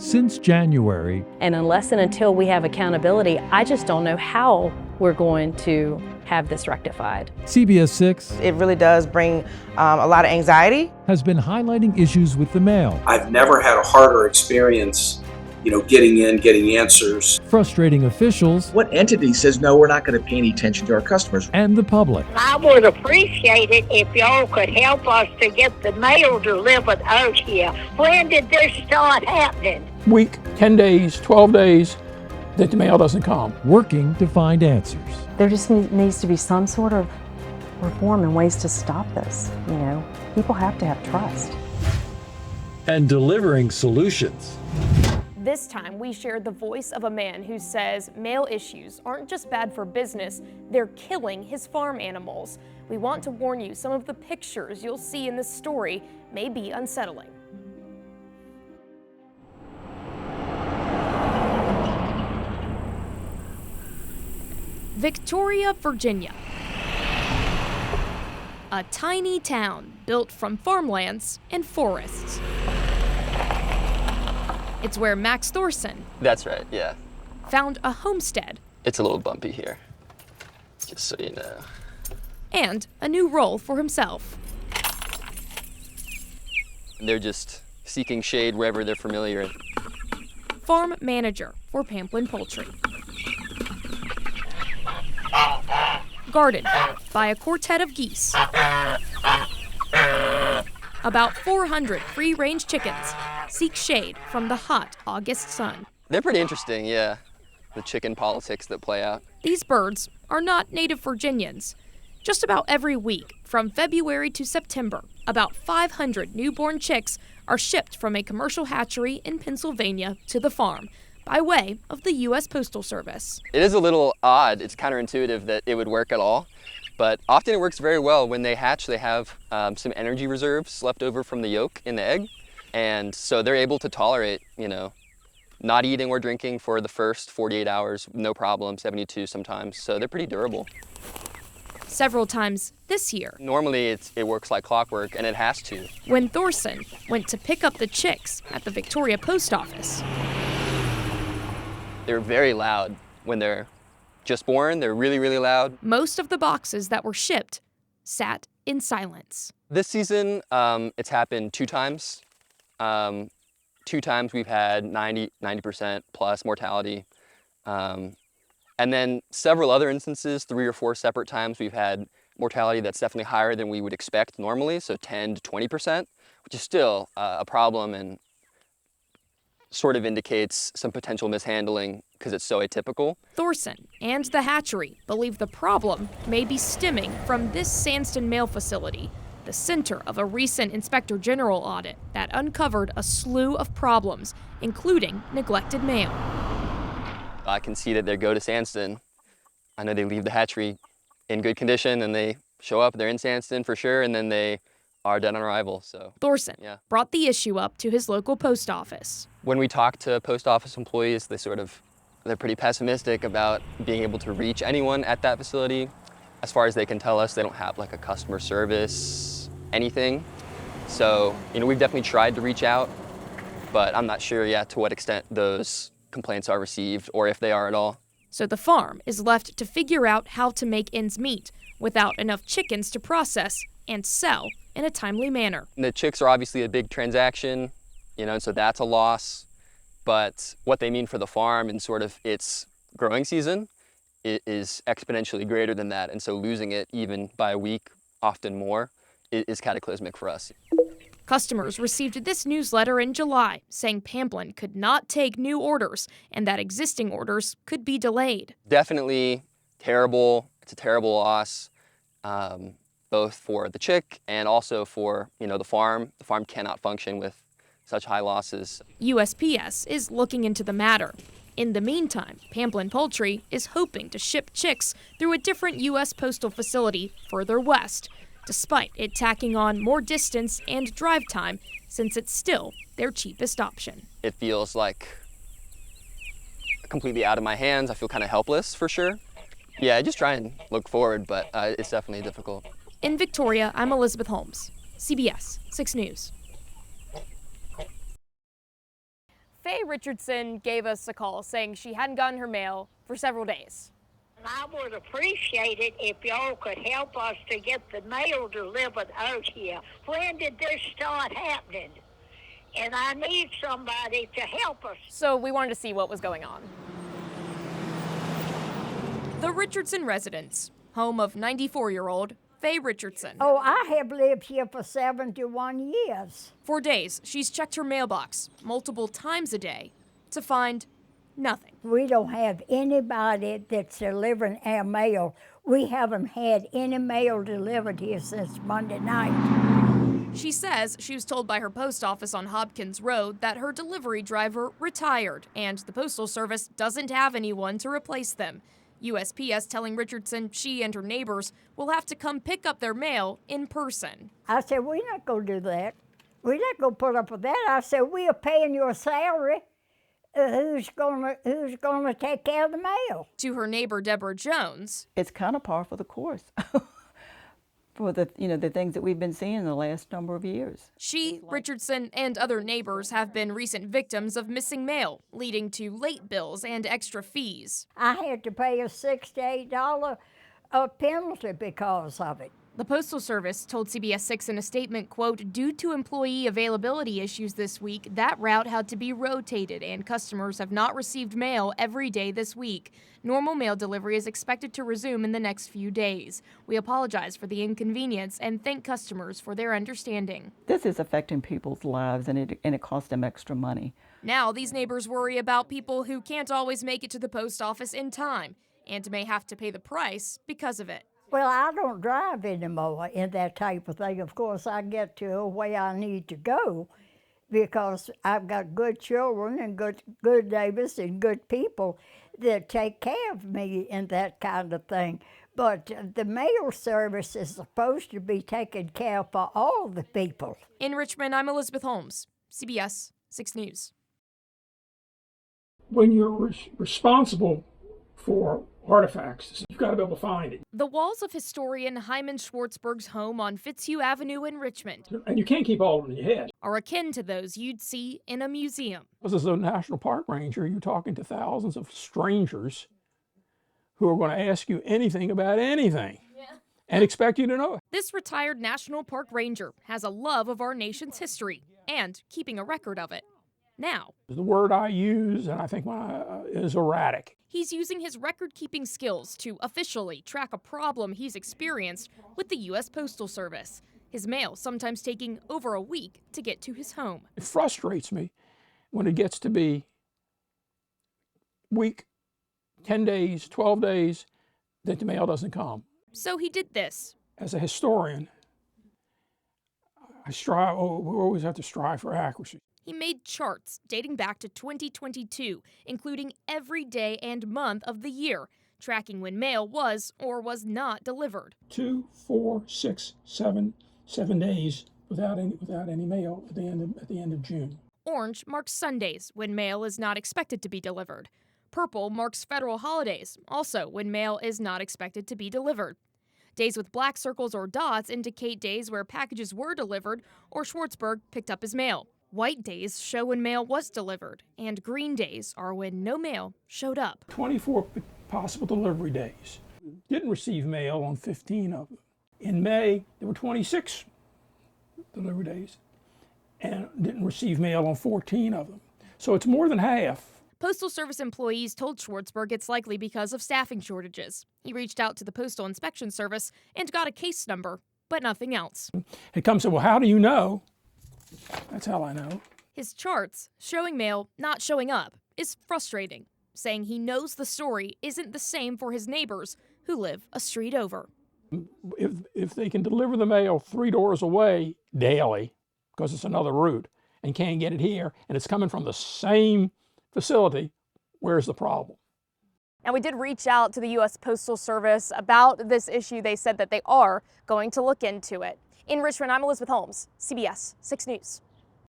Since January, And unless and until we have accountability, I just don't know how we're going to have this rectified. CBS 6 It really does bring a lot of anxiety. has been highlighting issues with the mail, I've never had a harder experience, getting answers. frustrating officials, What entity says, no, we're not going to pay any attention to our customers? and the public. I would appreciate it if y'all could help us to get the mail delivered out here. When did this start happening? Week, 10 days, 12 days that the mail doesn't come. Working to find answers. There just needs to be some sort of reform and ways to stop this. People have to have trust. And delivering solutions. This time, we shared the voice of a man who says mail issues aren't just bad for business, they're killing his farm animals. We want to warn you, some of the pictures you'll see in this story may be unsettling. Victoria, Virginia. A tiny town built from farmlands and forests. It's where Max Thorson That's right, yeah. found a homestead It's a little bumpy here, just so you know. and a new role for himself. They're just seeking shade wherever they're familiar. Farm manager for Pamplin Poultry. Guarded by a quartet of geese. About 400 free-range chickens seek shade from the hot August sun. They're pretty interesting, yeah. The chicken politics that play out. These birds are not native Virginians. Just about every week, from February to September, about 500 newborn chicks are shipped from a commercial hatchery in Pennsylvania to the farm by way of the U.S. Postal Service. It is a little odd, it's counterintuitive that it would work at all, but often it works very well. When they hatch, they have some energy reserves left over from the yolk in the egg, and so they're able to tolerate, not eating or drinking for the first 48 hours, no problem, 72 sometimes, so they're pretty durable. Several times this year, Normally it works like clockwork, and it has to. when Thorson went to pick up the chicks at the Victoria Post Office. They're very loud when they're just born. They're really, really loud. Most of the boxes that were shipped sat in silence. This season, it's happened 2 times. 2 times we've had 90% plus mortality. And then several other instances, 3 or 4 separate times, we've had mortality that's definitely higher than we would expect normally, so 10 to 20%, which is still a problem and sort of indicates some potential mishandling because it's so atypical. Thorson and the hatchery believe the problem may be stemming from this Sandston mail facility, the center of a recent Inspector General audit that uncovered a slew of problems, including neglected mail. I can see that they go to Sandston. I know they leave the hatchery in good condition and they show up, they're in Sandston for sure, and then they are dead on arrival, so. Thorson Yeah. brought the issue up to his local post office. When we talk to post office employees, they're pretty pessimistic about being able to reach anyone at that facility. As far as they can tell us, they don't have like a customer service, anything. So, we've definitely tried to reach out, but I'm not sure yet to what extent those complaints are received or if they are at all. So the farm is left to figure out how to make ends meet without enough chickens to process and sell in a timely manner. The chicks are obviously a big transaction, and so that's a loss. But what they mean for the farm and sort of its growing season is exponentially greater than that. And so losing it even by a week, often more, is cataclysmic for us. Customers received this newsletter in July saying Pamplin could not take new orders and that existing orders could be delayed. Definitely terrible. It's a terrible loss, both for the chick and also for the farm. The farm cannot function with such high losses. USPS is looking into the matter. In the meantime, Pamplin Poultry is hoping to ship chicks through a different U.S. postal facility further west, despite it tacking on more distance and drive time since it's still their cheapest option. It feels like completely out of my hands. I feel kind of helpless for sure. Yeah, I just try and look forward, but it's definitely difficult. In Victoria, I'm Elizabeth Holmes, CBS 6 News. Faye Richardson gave us a call saying she hadn't gotten her mail for several days. I would appreciate it if y'all could help us to get the mail delivered out here. When did this start happening? And I need somebody to help us. So we wanted to see what was going on. The Richardson residence, home of 94-year-old Faye Richardson. Oh, I have lived here for 71 years. For days, she's checked her mailbox multiple times a day to find nothing. We don't have anybody that's delivering our mail. We haven't had any mail delivered here since Monday night. She says she was told by her post office on Hopkins Road that her delivery driver retired and the Postal Service doesn't have anyone to replace them. USPS telling Richardson she and her neighbors will have to come pick up their mail in person. I said, we're not going to do that. We're not going to put up with that. I said, we are paying your salary. Who's gonna take care of the mail? To her neighbor, Deborah Jones. It's kind of par for the course for the things that we've been seeing in the last number of years. She, Richardson, and other neighbors have been recent victims of missing mail, leading to late bills and extra fees. I had to pay a $68 penalty because of it. The Postal Service told CBS 6 in a statement, quote, due to employee availability issues this week, that route had to be rotated and customers have not received mail every day this week. Normal mail delivery is expected to resume in the next few days. We apologize for the inconvenience and thank customers for their understanding. This is affecting people's lives and it costs them extra money. Now these neighbors worry about people who can't always make it to the post office in time and may have to pay the price because of it. Well, I don't drive anymore in that type of thing. Of course, I get to where I need to go because I've got good children and good neighbors and good people that take care of me in that kind of thing. But the mail service is supposed to be taken care of for all the people. In Richmond, I'm Elizabeth Holmes, CBS 6 News. When you're responsible for artifacts, you've got to be able to find it. The walls of historian Hyman Schwartzberg's home on Fitzhugh Avenue in Richmond, And you can't keep all of them in your head. are akin to those you'd see in a museum. As a national park ranger, you're talking to thousands of strangers who are going to ask you anything about anything and expect you to know it. This retired national park ranger has a love of our nation's history and keeping a record of it. Now, The word I use, and I think is erratic. he's using his record-keeping skills to officially track a problem he's experienced with the U.S. Postal Service. His mail sometimes taking over a week to get to his home. It frustrates me when it gets to be week, 10 days, 12 days, that the mail doesn't come. So he did this. As a historian, we always have to strive for accuracy. He made charts dating back to 2022, including every day and month of the year, tracking when mail was or was not delivered. 2, 4, 6, 7 days without any mail at the end of June. Orange marks Sundays, when mail is not expected to be delivered. Purple marks federal holidays, also when mail is not expected to be delivered. Days with black circles or dots indicate days where packages were delivered or Schwartzberg picked up his mail. White days show when mail was delivered, and green days are when no mail showed up. 24 possible delivery days. Didn't receive mail on 15 of them. In May, there were 26 delivery days, and didn't receive mail on 14 of them. So it's more than half. Postal Service employees told Schwartzberg it's likely because of staffing shortages. He reached out to the Postal Inspection Service and got a case number, but nothing else. It comes to, well, how do you know? That's how I know. His charts showing mail not showing up is frustrating, saying he knows the story isn't the same for his neighbors who live a street over. If they can deliver the mail 3 doors away daily, because it's another route, and can't get it here, and it's coming from the same facility, where's the problem? And we did reach out to the U.S. Postal Service about this issue. They said that they are going to look into it. In Richmond, I'm Elizabeth Holmes, CBS 6 News.